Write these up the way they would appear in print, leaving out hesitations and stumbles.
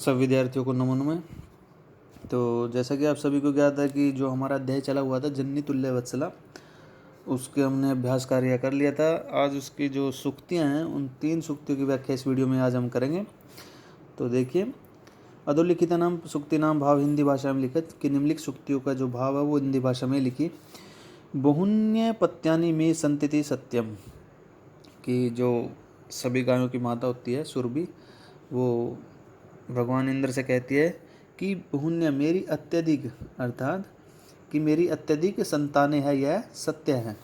सब विद्यार्थियों को नमो नमः। तो जैसा कि आप सभी को ज्ञात है कि जो हमारा अध्याय चला हुआ था जननी तुल्य वत्सला, उसके हमने अभ्यास कार्य कर लिया था। आज उसकी जो सूक्तियाँ हैं उन 3 सूक्तियों की व्याख्या इस वीडियो में आज हम करेंगे। तो देखिए, अधोलिखित नाम सूक्ति नाम भाव हिंदी भाषा में लिखित कि निम्नलिखित सूक्तियों का जो भाव है वो हिंदी भाषा में लिखी। बहुन्य पत्यानि में संतति सत्यम, कि जो सभी गायों की माता होती है सुरभि, वो भगवान इंद्र से कहती है कि बहुन्य मेरी अत्यधिक, अर्थात कि मेरी अत्यधिक संतानें है, यह सत्य है।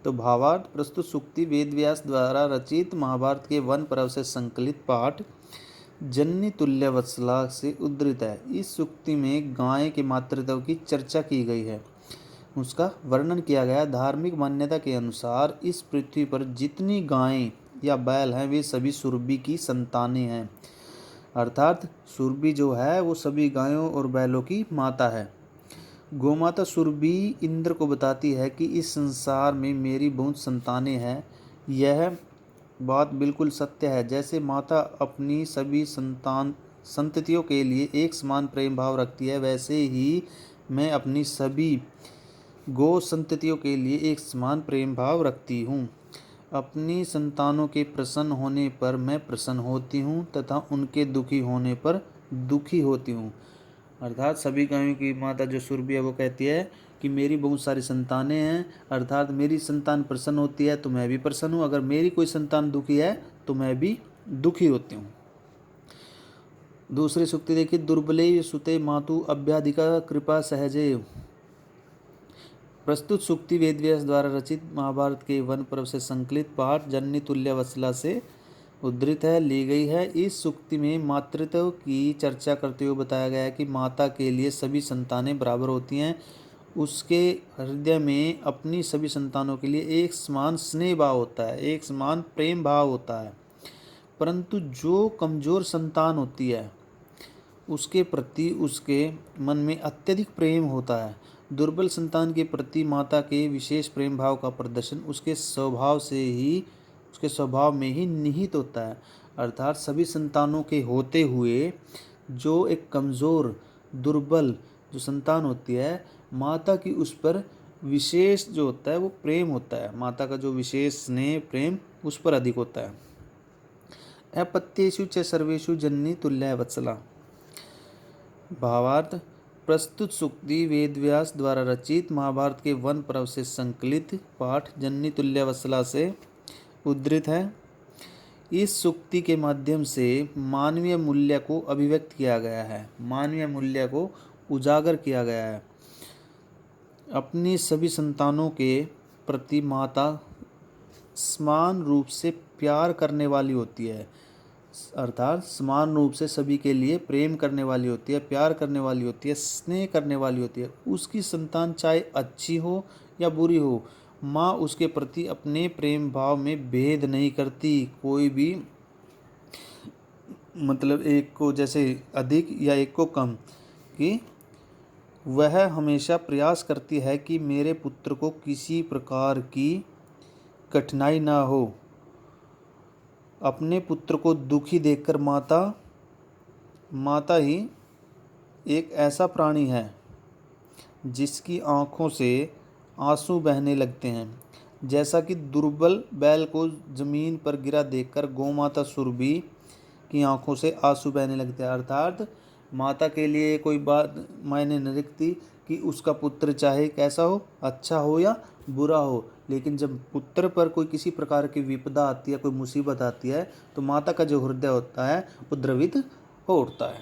तो भावार्थ प्रस्तुत सूक्ति वेदव्यास द्वारा रचित महाभारत के वन पर्व से संकलित पाठ जननी तुल्य वत्सला से उद्धृत है। इस सूक्ति में गाय के मातृत्व की चर्चा की गई है, उसका वर्णन किया गया। धार्मिक मान्यता के अनुसार इस पृथ्वी पर जितनी गायें या बैल हैं वे सभी सुरभि की संतानें हैं, अर्थात सुरभि जो है वो सभी गायों और बैलों की माता है। गोमाता सुरभि इंद्र को बताती है कि इस संसार में मेरी बहुत संतानें हैं। यह बात बिल्कुल सत्य है। जैसे माता अपनी सभी संततियों के लिए एक समान प्रेम भाव रखती है, वैसे ही मैं अपनी सभी गो संततियों के लिए एक समान प्रेम भाव रखती हूँ। अपनी संतानों के प्रसन्न होने पर मैं प्रसन्न होती हूँ तथा उनके दुखी होने पर दुखी होती हूँ। अर्थात सभी गायों की माता जो सुरभि है वो कहती है कि मेरी बहुत सारी संतानें हैं, अर्थात मेरी संतान प्रसन्न होती है तो मैं भी प्रसन्न हूँ, अगर मेरी कोई संतान दुखी है तो मैं भी दुखी होती हूँ। दूसरी सूक्ति देखिए, दुर्बले सुते मातु अभ्याधिका कृपा सहजे। प्रस्तुत सूक्ति वेदव्यास द्वारा रचित महाभारत के वन पर्व से संकलित पाठ जननी तुल्य वत्सला से उद्धृत है, ली गई है। इस सूक्ति में मातृत्व की चर्चा करते हुए बताया गया है कि माता के लिए सभी संतानें बराबर होती हैं। उसके हृदय में अपनी सभी संतानों के लिए एक समान स्नेह भाव होता है, एक समान प्रेम भाव होता है। परंतु जो कमजोर संतान होती है उसके प्रति उसके मन में अत्यधिक प्रेम होता है। दुर्बल संतान के प्रति माता के विशेष प्रेम भाव का प्रदर्शन उसके स्वभाव में ही निहित होता है। अर्थात सभी संतानों के होते हुए जो एक कमज़ोर दुर्बल जो संतान होती है, माता की उस पर विशेष जो होता है वो प्रेम होता है। माता का जो विशेष स्नेह प्रेम उस पर अधिक होता है। अपत्येषु च सर्वेषु जननी तुल्य वत्सला। भावार्थ प्रस्तुत सूक्ति वेदव्यास द्वारा रचित महाभारत के वन पर्व से संकलित पाठ जननी तुल्य वत्सला से उद्धृत है। इस सूक्ति के माध्यम से मानवीय मूल्य को अभिव्यक्त किया गया है, मानवीय मूल्य को उजागर किया गया है। अपनी सभी संतानों के प्रति माता समान रूप से प्यार करने वाली होती है, अर्थात समान रूप से सभी के लिए प्रेम करने वाली होती है, प्यार करने वाली होती है, स्नेह करने वाली होती है। उसकी संतान चाहे अच्छी हो या बुरी हो, माँ उसके प्रति अपने प्रेम भाव में भेद नहीं करती। कोई भी मतलब एक को जैसे अधिक या एक को कम, कि वह हमेशा प्रयास करती है कि मेरे पुत्र को किसी प्रकार की कठिनाई ना हो। अपने पुत्र को दुखी देखकर माता ही एक ऐसा प्राणी है जिसकी आँखों से आंसू बहने लगते हैं। जैसा कि दुर्बल बैल को जमीन पर गिरा देखकर गौमाता सुरभि की आंखों से आंसू बहने लगते हैं। अर्थात माता के लिए कोई बात मायने नहीं रखती कि उसका पुत्र चाहे कैसा हो, अच्छा हो या बुरा हो, लेकिन जब पुत्र पर कोई किसी प्रकार की विपदा आती है, कोई मुसीबत आती है, तो माता का जो हृदय होता है वो द्रवित हो उठता है।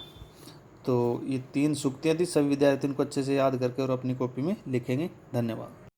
तो ये 3 सूक्तियाँ थी, सभी विद्यार्थियों को अच्छे से याद करके और अपनी कॉपी में लिखेंगे। धन्यवाद।